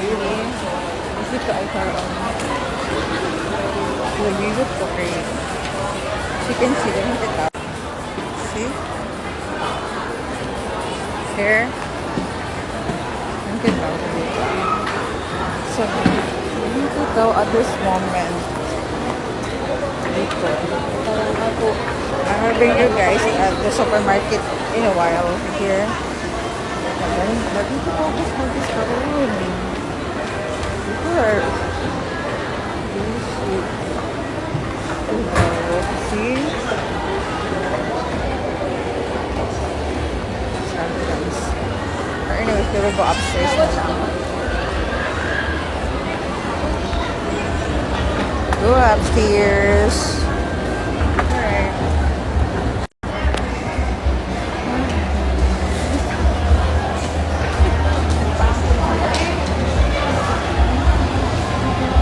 Really? Is it ay parang nagigit ko kay chicken sila ng kita. See? Here. Ang kita. So, dito daw at this moment. Dito. Parang ako, I'm gonna bring you guys at the supermarket in a while here. Dito ko ako sa discovery. Dito are see? Sometimes. Or anyways, we will go upstairs na lang. Go upstairs. Alright.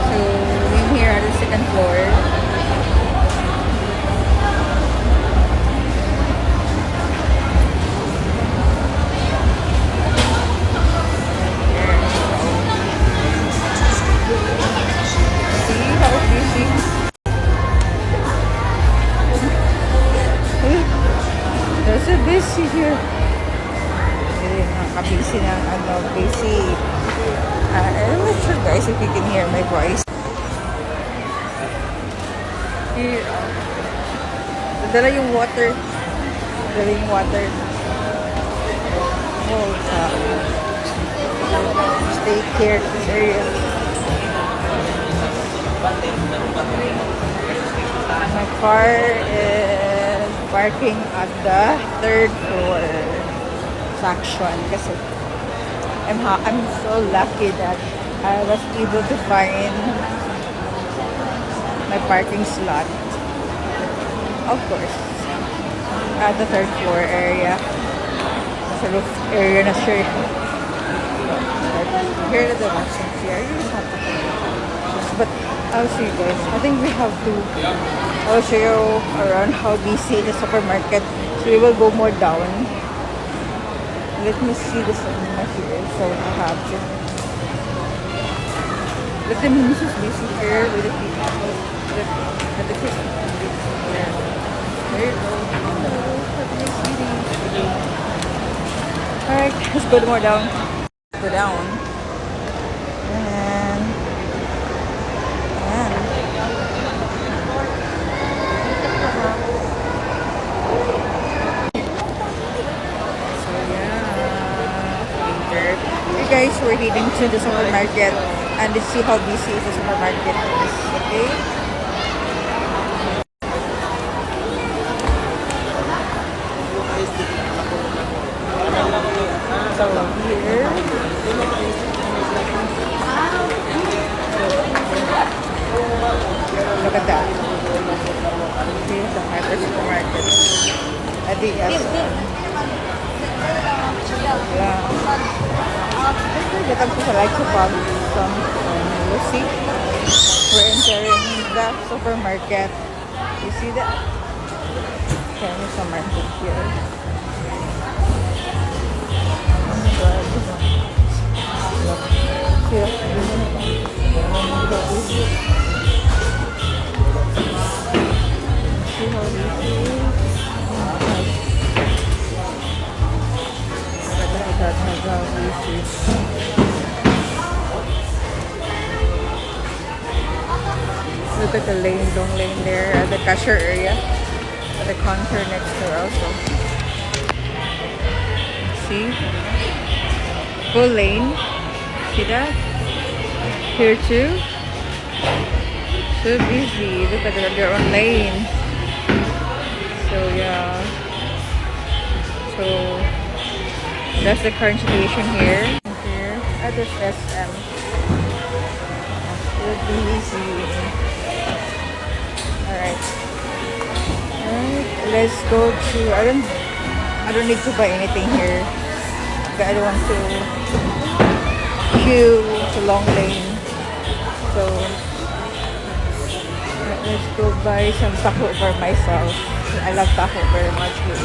So, we're here at the second floor. There's a busy here. Nakabisi ng busy. I'm not sure guys if you can hear my voice. Here, dala yung water. Dala yung water. Oh, stay care in this area. My car is parking at the third floor section kasi I'm so lucky that I was able to find my parking slot, of course, at the third floor area. Sa roof area na sure. Here are the options here. You just have to but I'll show you guys. I think we have to. I'll show you around how busy the supermarket. So we will go more down. Let me see the cinema here. So I have to. Let the music busy here with the people. With the kids. There. There you go. Alright, let's go more down. Go down. Guys, we're heading to the supermarket and let's see how busy the supermarket is. Okay? So here, look at that. Here's the hyper supermarket. Adidas. Yeah. Get up to the like to pub some Lucy. We're entering the supermarket. You see that? Okay, there's some market here. Oh my god. Look. Here. See how this is? Look at the long lane there at the cashier area, at the counter next door also. See? Full lane. See that? Here too. So busy. Look at their own lane. So yeah. So that's the current situation here. Here at this SM. It's busy. Alright. Let's go to I don't need to buy anything here. But I don't want to queue to long lane. So let's go buy some taco for myself. I love taco very much. Let's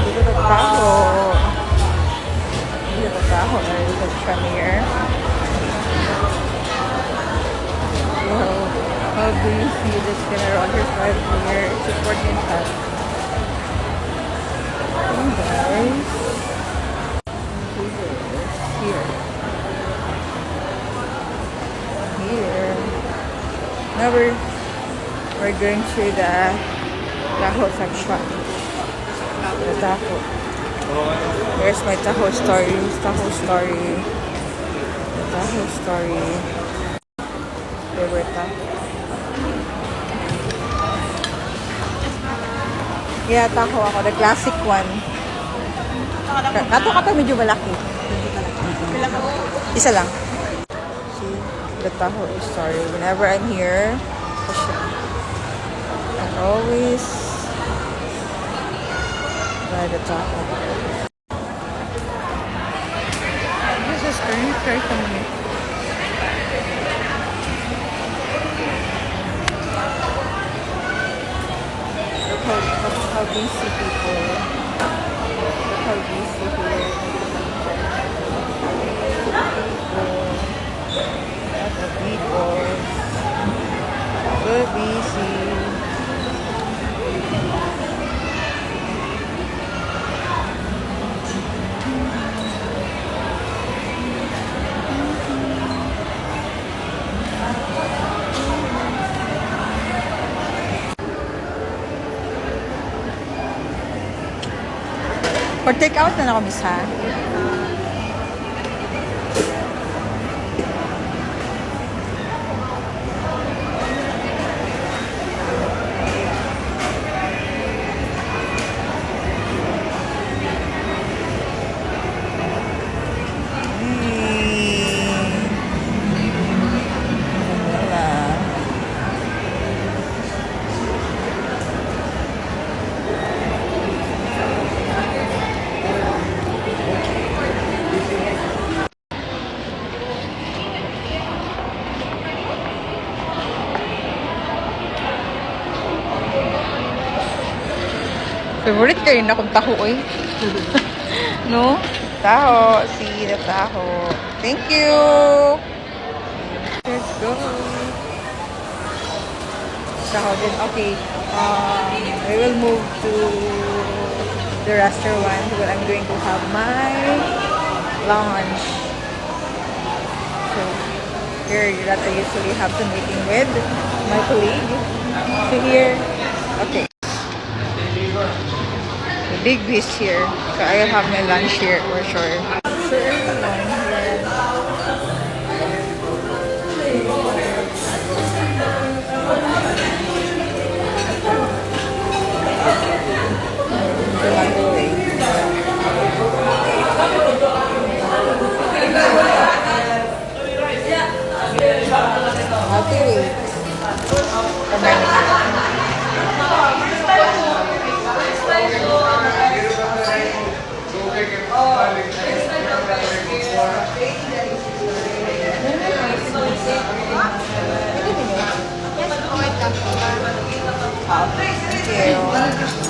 go to the taco. from here. Wow. How do you see this General Drive here? It's important that. And guys, here. Here. Now we're going through the Taho section. The Taho. Here's my Taho story. Taho story. The Taho story. Favorite Taho. Yeah, Taho ako. The classic one. Kato ka medyo malaki. Isa lang. See, the Taho story. Whenever I'm here, I always buy the Taho. This is very funny. Look how busy people. Look how busy here. Lots of people. So busy. Or take out na ako, miss, ha? Favorite kayo na kung taho, eh. No? Taho. See the taho. Thank you. Let's go. Taho din. Okay. I will move to the restaurant where I'm going to have my lunch. So, here that I usually have to meeting with my colleague. So here, okay. The big beach here. So I'll have my lunch here for sure. So everyone here. The microwave. Okay. Thank you.